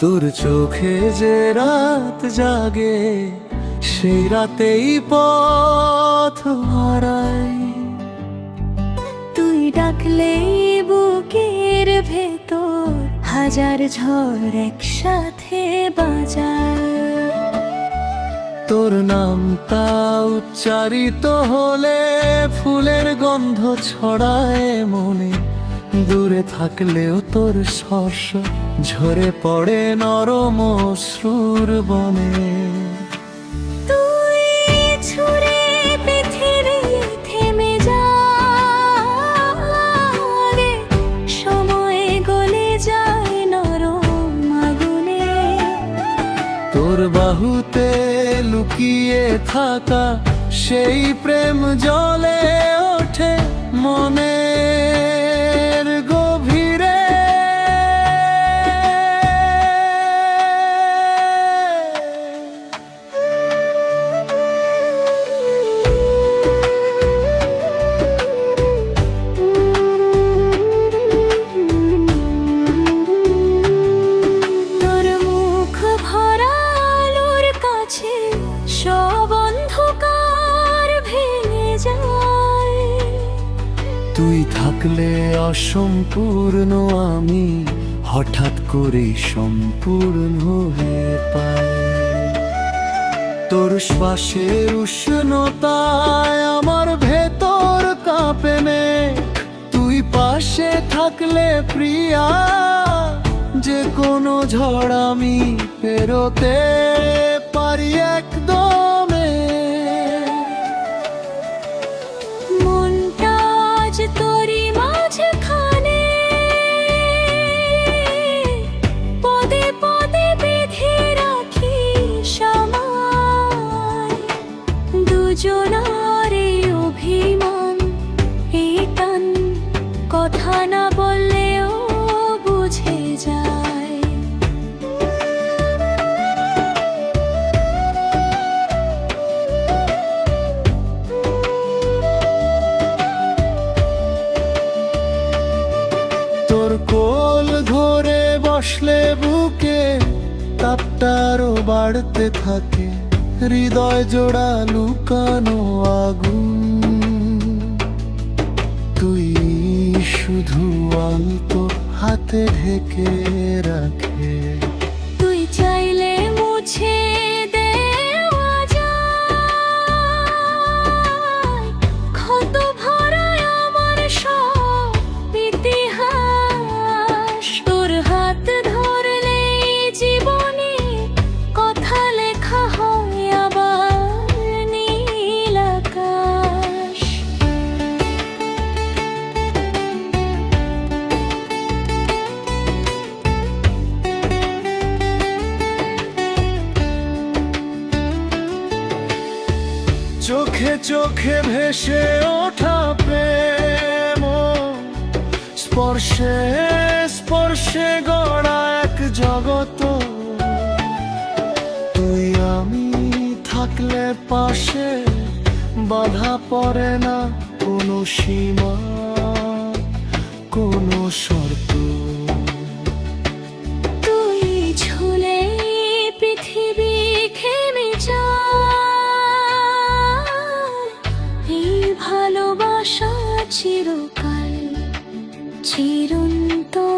তোর চোখে যে রাত জাগে সেই রাতেই পথ হারাই। তুই ডাকলে বুকের ভেতর হাজার ঝড় একসাথে বাজায়। তোর নামটা উচ্চারিত হলে ফুলের গন্ধ ছড়ায় মনে। দূরে থাকলেও তোর স্পর্শ ঝরে পড়ে নরম অশ্রুর বনে। তুই ছুঁড়ে পৃথিবী থেমে যায়, সময় গলে যায় নরম আগুনে। তোর বাহুতে লুকিয়ে থাকা সেই প্রেম জ্বলে ওঠে মনের গভীরে। তোর মুখ ভরা আলোর কাছে সব অন্ধকার ভেঙে যায়। তুই থাকলে অসম্পূর্ণ আমি হঠাৎ করে সম্পূর্ণ হয়ে পাই। তোর শ্বাসের উষ্ণতায় আমার ভেতর কাঁপে মেঘ। তুই পাশে থাকলে প্রিয়া যে কোনো ঝড় আমি পেরোতে পারি একদমে। মনটা আজ তোরই মাঝখানে, পদে পদে বেঁধে রাখি সমায়। দুজনার এই অভিমান, এই টান, কথা না বললেও বুঝে যায়। তোর কোল ধরে বসলে বুকে তাপটারও বাড়তে থাকে। হৃদয় জোড়া লুকানো আগুন তুই শুধু আলতো হাতে ঢেকে রাখে। তুই চাইলে মুছে দেওয়া যায় ক্ষত ভরায় আমার সব ইতিহাস। তোর হাত ধরলে জীবনে কথা লেখা হয় আবার নীল আকাশ। চোখে চোখে ভেসে ওঠা প্রেম, স্পর্শে স্পর্শে গড়া এক জগত। তুই আমি থাকলে পাশে বাধা পড়ে না কোনো সীমা, কোনো শর্ত। তুই ঝুলে পৃথিবী থেমে যায়। এই ভালোবাসা চিরকাল চিরন্তন।